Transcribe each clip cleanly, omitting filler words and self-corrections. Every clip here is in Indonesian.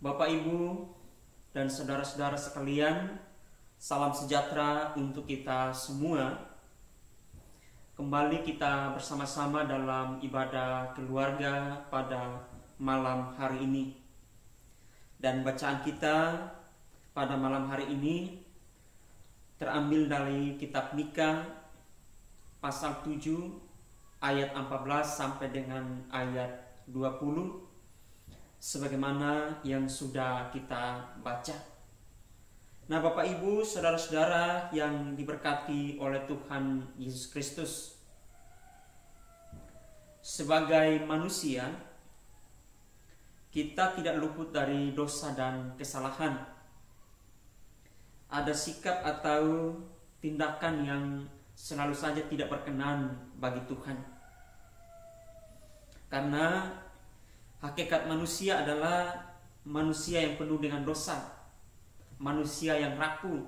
Bapak, Ibu, dan saudara-saudara sekalian, salam sejahtera untuk kita semua. Kembali kita bersama-sama dalam ibadah keluarga pada malam hari ini. Dan bacaan kita pada malam hari ini terambil dari kitab Mika pasal 7 ayat 14 sampai dengan ayat 20. Sebagaimana yang sudah kita baca. Nah, Bapak, Ibu, saudara-saudara yang diberkati oleh Tuhan Yesus Kristus, sebagai manusia kita tidak luput dari dosa dan kesalahan. Ada sikap atau tindakan yang selalu saja tidak berkenan bagi Tuhan. Karena hakikat manusia adalah manusia yang penuh dengan dosa, manusia yang rapuh,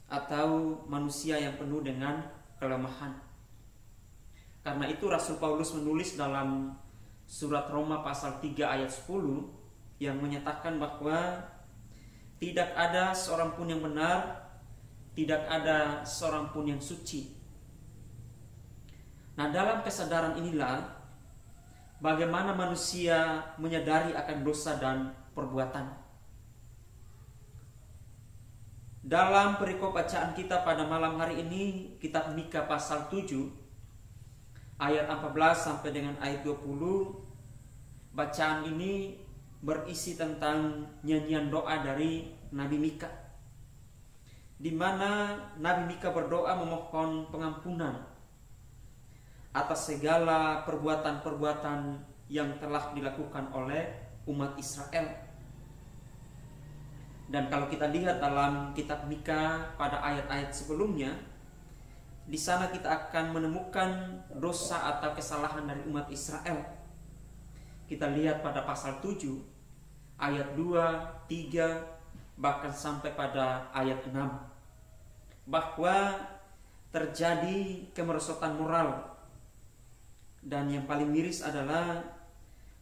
atau manusia yang penuh dengan kelemahan. Karena itu Rasul Paulus menulis dalam surat Roma pasal 3 ayat 10 yang menyatakan bahwa tidak ada seorang pun yang benar, tidak ada seorang pun yang suci. Nah, dalam kesadaran inilah bagaimana manusia menyadari akan dosa dan perbuatan. Dalam perikop bacaan kita pada malam hari ini, kitab Mika pasal 7 ayat 14 sampai dengan ayat 20. Bacaan ini berisi tentang nyanyian doa dari Nabi Mika, di mana Nabi Mika berdoa memohon pengampunan atas segala perbuatan-perbuatan yang telah dilakukan oleh umat Israel. Dan kalau kita lihat dalam kitab Mika pada ayat-ayat sebelumnya, di sana kita akan menemukan dosa atau kesalahan dari umat Israel. Kita lihat pada pasal 7 ayat 2, 3, bahkan sampai pada ayat 6, bahwa terjadi kemerosotan moral. Dan yang paling miris adalah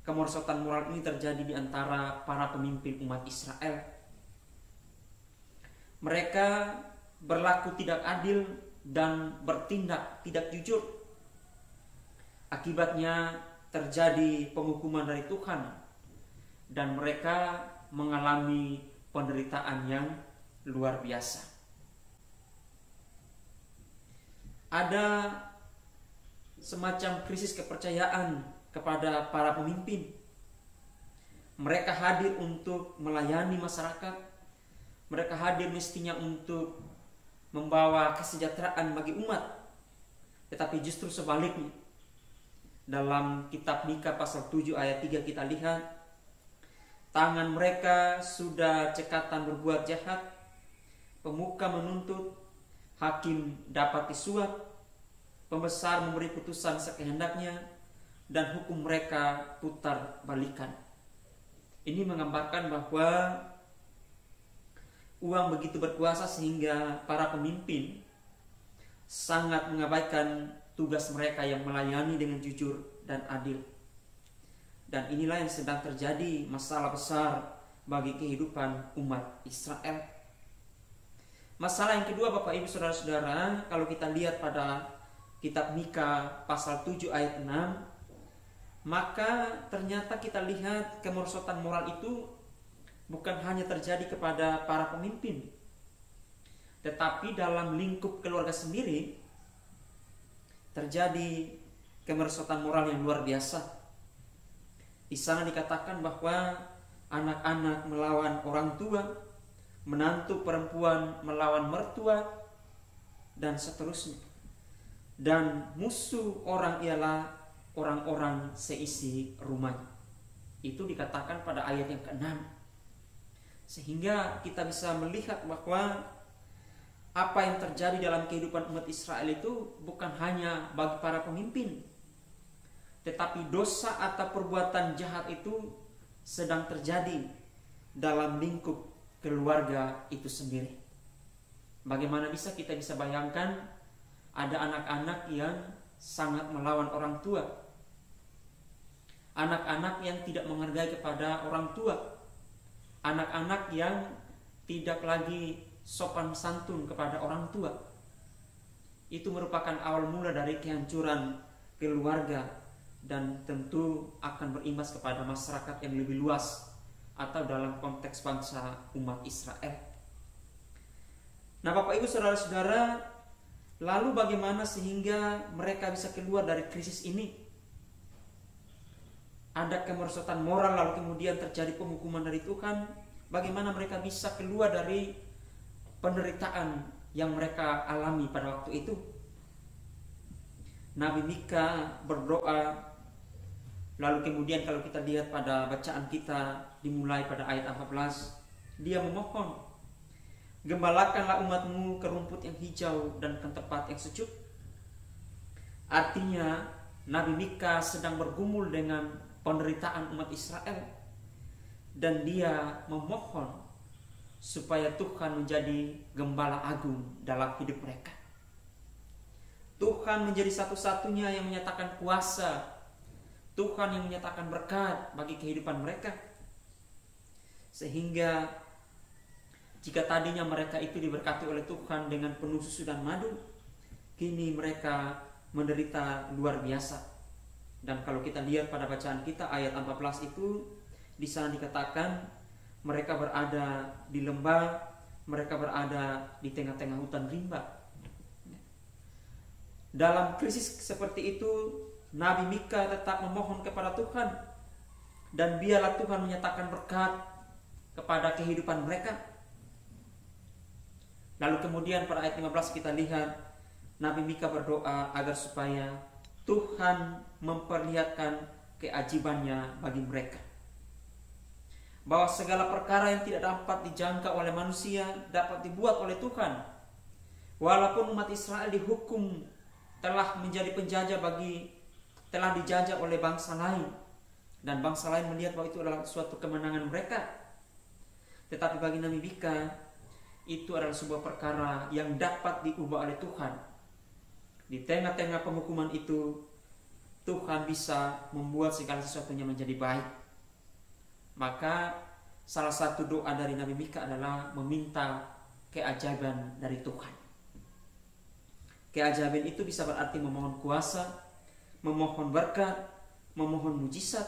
kemerosotan moral ini terjadi di antara para pemimpin umat Israel. Mereka berlaku tidak adil dan bertindak tidak jujur. Akibatnya terjadi penghukuman dari Tuhan dan mereka mengalami penderitaan yang luar biasa. Ada semacam krisis kepercayaan kepada para pemimpin. Mereka hadir untuk melayani masyarakat. Mereka hadir mestinya untuk membawa kesejahteraan bagi umat. Tetapi justru sebaliknya. Dalam kitab Mika pasal 7 ayat 3 kita lihat, tangan mereka sudah cekatan berbuat jahat, pemuka menuntut, hakim dapat disuap, pembesar memberi putusan sekehendaknya, dan hukum mereka putar balikan. Ini menggambarkan bahwa uang begitu berkuasa sehingga para pemimpin sangat mengabaikan tugas mereka yang melayani dengan jujur dan adil. Dan inilah yang sedang terjadi, masalah besar bagi kehidupan umat Israel. Masalah yang kedua, Bapak, Ibu, saudara-saudara, kalau kita lihat pada kitab Mika pasal 7 ayat 6, maka ternyata kita lihat kemerosotan moral itu bukan hanya terjadi kepada para pemimpin, tetapi dalam lingkup keluarga sendiri terjadi kemerosotan moral yang luar biasa. Di sana dikatakan bahwa anak-anak melawan orang tua, menantu perempuan melawan mertua, dan seterusnya. Dan musuh orang ialah orang-orang seisi rumahnya. Itu dikatakan pada ayat yang ke-6. Sehingga kita bisa melihat bahwa apa yang terjadi dalam kehidupan umat Israel itu bukan hanya bagi para pemimpin, tetapi dosa atau perbuatan jahat itu sedang terjadi dalam lingkup keluarga itu sendiri. Bagaimana kita bisa bayangkan ada anak-anak yang sangat melawan orang tua, anak-anak yang tidak menghargai kepada orang tua, anak-anak yang tidak lagi sopan santun kepada orang tua. Itu merupakan awal mula dari kehancuran keluarga dan tentu akan berimbas kepada masyarakat yang lebih luas atau dalam konteks bangsa umat Israel. Nah, Bapak Ibu saudara-saudara, lalu bagaimana sehingga mereka bisa keluar dari krisis ini? Ada kemerosotan moral lalu kemudian terjadi penghukuman dari Tuhan. Bagaimana mereka bisa keluar dari penderitaan yang mereka alami pada waktu itu? Nabi Mika berdoa, lalu kemudian kalau kita lihat pada bacaan kita dimulai pada ayat 14, dia memohon, gembalakanlah umatmu ke rumput yang hijau dan ke tempat yang sejuk. Artinya Nabi Mika sedang bergumul dengan penderitaan umat Israel dan dia memohon supaya Tuhan menjadi gembala agung dalam hidup mereka. Tuhan menjadi satu-satunya yang menyatakan kuasa, Tuhan yang menyatakan berkat bagi kehidupan mereka. Sehingga jika tadinya mereka itu diberkati oleh Tuhan dengan penuh susu dan madu, kini mereka menderita luar biasa. Dan kalau kita lihat pada bacaan kita ayat 14 itu, di sana dikatakan mereka berada di lembah, mereka berada di tengah-tengah hutan rimba. Dalam krisis seperti itu, Nabi Mika tetap memohon kepada Tuhan, dan biarlah Tuhan menyatakan berkat kepada kehidupan mereka. Lalu kemudian pada ayat 15 kita lihat Nabi Mika berdoa agar supaya Tuhan memperlihatkan keajaibannya bagi mereka, bahwa segala perkara yang tidak dapat dijangka oleh manusia dapat dibuat oleh Tuhan. Walaupun umat Israel dihukum, telah menjadi penjajah telah dijajah oleh bangsa lain, dan bangsa lain melihat bahwa itu adalah suatu kemenangan mereka. Tetapi bagi Nabi Mika, itu adalah sebuah perkara yang dapat diubah oleh Tuhan. Di tengah-tengah penghukuman itu, Tuhan bisa membuat segala sesuatunya menjadi baik. Maka salah satu doa dari Nabi Mika adalah meminta keajaiban dari Tuhan. Keajaiban itu bisa berarti memohon kuasa, memohon berkat, memohon mujizat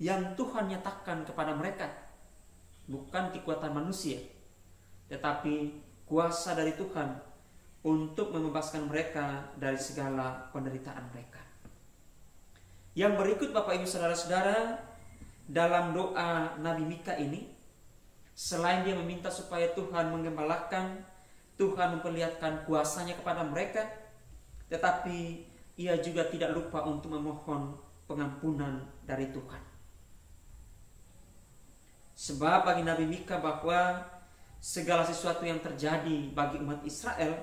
yang Tuhan nyatakan kepada mereka. Bukan kekuatan manusia, tetapi kuasa dari Tuhan untuk membebaskan mereka dari segala penderitaan mereka. Yang berikut Bapak Ibu saudara-saudara, dalam doa Nabi Mika ini, selain dia meminta supaya Tuhan menggembalakan, Tuhan memperlihatkan kuasanya kepada mereka, tetapi ia juga tidak lupa untuk memohon pengampunan dari Tuhan. Sebab bagi Nabi Mika bahwa segala sesuatu yang terjadi bagi umat Israel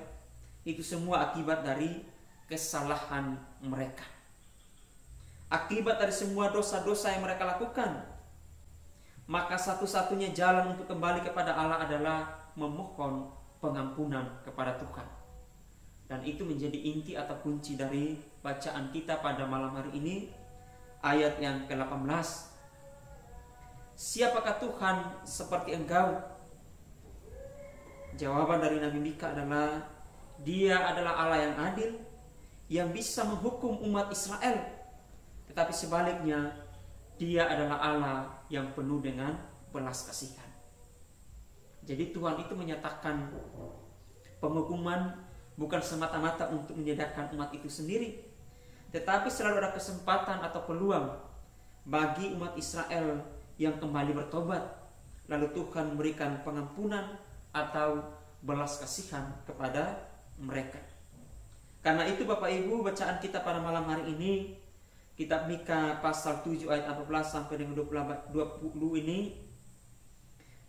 itu semua akibat dari kesalahan mereka, akibat dari semua dosa-dosa yang mereka lakukan. Maka satu-satunya jalan untuk kembali kepada Allah adalah memohon pengampunan kepada Tuhan. Dan itu menjadi inti atau kunci dari bacaan kita pada malam hari ini, ayat yang ke-18. Siapakah Tuhan seperti engkau? Jawaban dari Nabi Mika adalah, Dia adalah Allah yang adil, yang bisa menghukum umat Israel. Tetapi sebaliknya, Dia adalah Allah yang penuh dengan belas kasihan. Jadi Tuhan itu menyatakan penghukuman bukan semata-mata untuk menyediakan umat itu sendiri, tetapi selalu ada kesempatan atau peluang bagi umat Israel yang kembali bertobat, lalu Tuhan memberikan pengampunan atau belas kasihan kepada mereka. Karena itu Bapak Ibu, bacaan kita pada malam hari ini, kitab Mika pasal 7 ayat 14 sampai dengan 20 ini,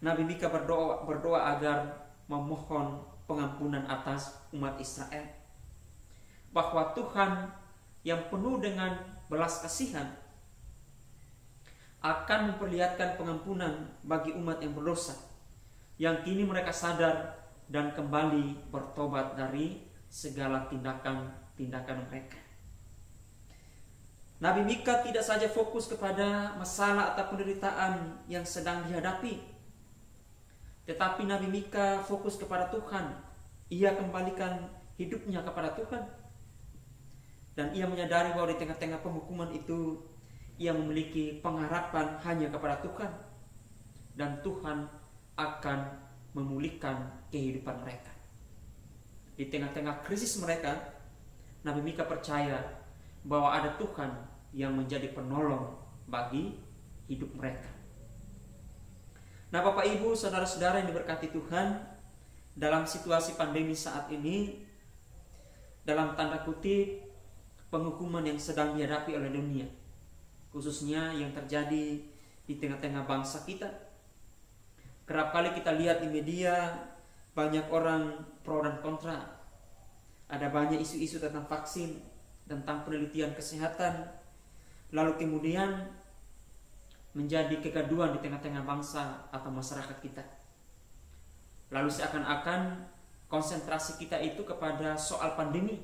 Nabi Mika berdoa agar memohon pengampunan atas umat Israel, bahwa Tuhan yang penuh dengan belas kasihan akan memperlihatkan pengampunan bagi umat yang berdosa, yang kini mereka sadar dan kembali bertobat dari segala tindakan-tindakan mereka. Nabi Mika tidak saja fokus kepada masalah atau penderitaan yang sedang dihadapi, Tetapi Nabi Mika fokus kepada Tuhan. Ia kembalikan hidupnya kepada Tuhan. Dan ia menyadari bahwa di tengah-tengah penghukuman itu ia memiliki pengharapan hanya kepada Tuhan. Dan Tuhan akan memulihkan kehidupan mereka. Di tengah-tengah krisis mereka, Nabi Mika percaya bahwa ada Tuhan yang menjadi penolong bagi hidup mereka. Nah, Bapak Ibu, saudara-saudara yang diberkati Tuhan, dalam situasi pandemi saat ini, dalam tanda kutip penghukuman yang sedang dihadapi oleh dunia, khususnya yang terjadi di tengah-tengah bangsa kita, kerap kali kita lihat di media banyak orang pro dan kontra. Ada banyak isu-isu tentang vaksin, tentang penelitian kesehatan, lalu kemudian menjadi kegaduhan di tengah-tengah bangsa atau masyarakat kita. Lalu seakan-akan konsentrasi kita itu kepada soal pandemi.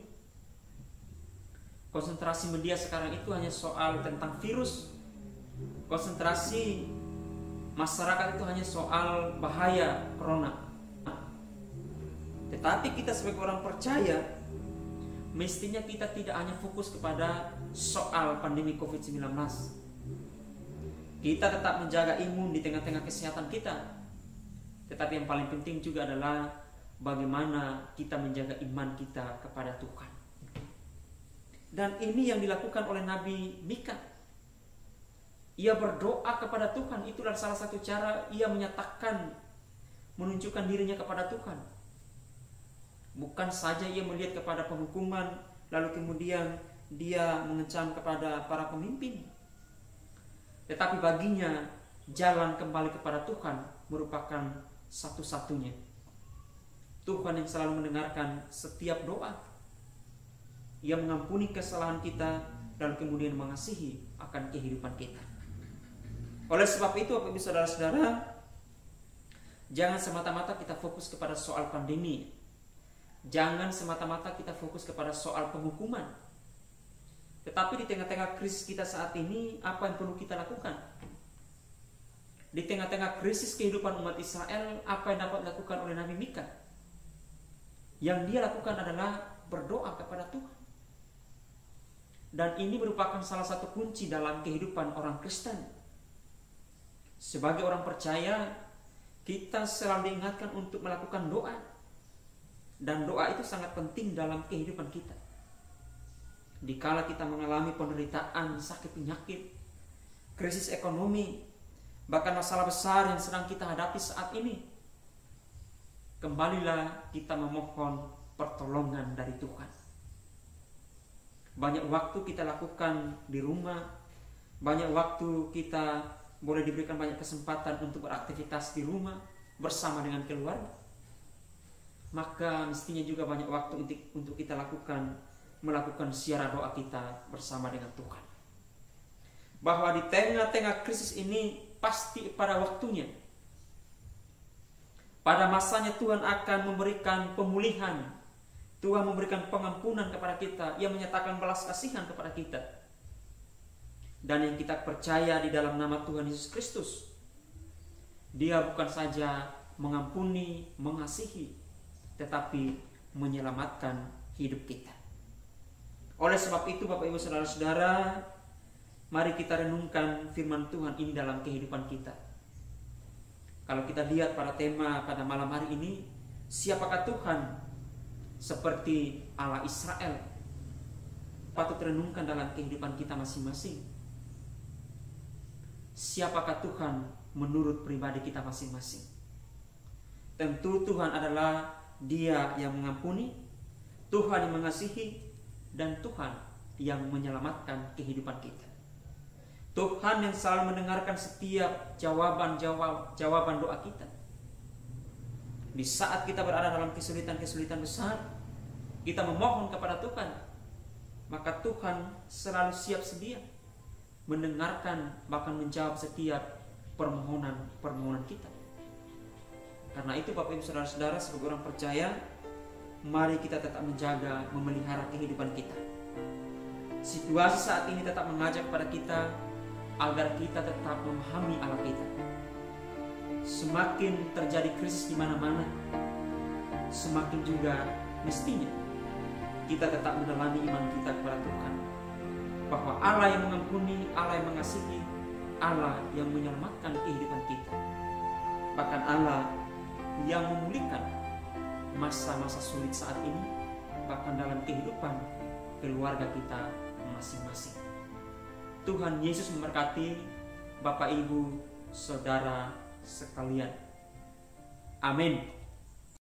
Konsentrasi media sekarang itu hanya soal tentang virus. Konsentrasi masyarakat itu hanya soal bahaya corona. Tetapi kita sebagai orang percaya, mestinya kita tidak hanya fokus kepada soal pandemi COVID-19. Kita tetap menjaga imun di tengah-tengah kesehatan kita. Tetapi yang paling penting juga adalah bagaimana kita menjaga iman kita kepada Tuhan. Dan ini yang dilakukan oleh Nabi Mika. Ia berdoa kepada Tuhan. Itulah salah satu cara ia menyatakan, menunjukkan dirinya kepada Tuhan. Bukan saja ia melihat kepada penghukuman, lalu kemudian dia mengecam kepada para pemimpin. Tetapi baginya jalan kembali kepada Tuhan merupakan satu-satunya. Tuhan yang selalu mendengarkan setiap doa. Ia mengampuni kesalahan kita, lalu kemudian mengasihi akan kehidupan kita. Oleh sebab itu, Bapak Ibu saudara-saudara, jangan semata-mata kita fokus kepada soal pandemi. Jangan semata-mata kita fokus kepada soal penghukuman. Tetapi di tengah-tengah krisis kita saat ini, apa yang perlu kita lakukan? Di tengah-tengah krisis kehidupan umat Israel, apa yang dapat dilakukan oleh Nabi Mika? Yang dia lakukan adalah berdoa kepada Tuhan. Dan ini merupakan salah satu kunci dalam kehidupan orang Kristen. Sebagai orang percaya, kita selalu diingatkan untuk melakukan doa. Dan doa itu sangat penting dalam kehidupan kita. Dikala kita mengalami penderitaan, sakit penyakit, krisis ekonomi, bahkan masalah besar yang sedang kita hadapi saat ini, kembalilah kita memohon pertolongan dari Tuhan. Banyak waktu kita lakukan di rumah, banyak waktu kita boleh diberikan banyak kesempatan untuk beraktivitas di rumah bersama dengan keluarga. Maka mestinya juga banyak waktu untuk kita melakukan ziarah doa kita bersama dengan Tuhan. Bahwa di tengah-tengah krisis ini pasti pada waktunya, pada masanya Tuhan akan memberikan pemulihan. Tuhan memberikan pengampunan kepada kita. Ia menyatakan belas kasihan kepada kita. Dan yang kita percaya di dalam nama Tuhan Yesus Kristus, Dia bukan saja mengampuni, mengasihi, tetapi menyelamatkan hidup kita. Oleh sebab itu, Bapak Ibu saudara-saudara, mari kita renungkan firman Tuhan ini dalam kehidupan kita. Kalau kita lihat pada tema pada malam hari ini, siapakah Tuhan? Seperti Allah Israel, patut renungkan dalam kehidupan kita masing-masing. Siapakah Tuhan menurut pribadi kita masing-masing? Tentu Tuhan adalah Dia yang mengampuni, Tuhan yang mengasihi, dan Tuhan yang menyelamatkan kehidupan kita. Tuhan yang selalu mendengarkan setiap jawaban doa kita. Di saat kita berada dalam kesulitan-kesulitan besar, kita memohon kepada Tuhan, maka Tuhan selalu siap sedia mendengarkan, bahkan menjawab setiap permohonan kita. Karena itu Bapak Ibu saudara-saudara, sebagai orang percaya, mari kita tetap menjaga, memelihara kehidupan kita. Situasi saat ini tetap mengajak kepada kita agar kita tetap memahami Allah kita. semakin terjadi krisis di mana-mana, semakin juga mestinya kita tetap mendalami iman kita kepada Tuhan, bahwa Allah yang mengampuni, Allah yang mengasihi, Allah yang menyelamatkan kehidupan kita, bahkan Allah yang memulihkan masa-masa sulit saat ini, bahkan dalam kehidupan keluarga kita masing-masing. Tuhan Yesus memberkati Bapak, Ibu, Saudara sekalian. Amin.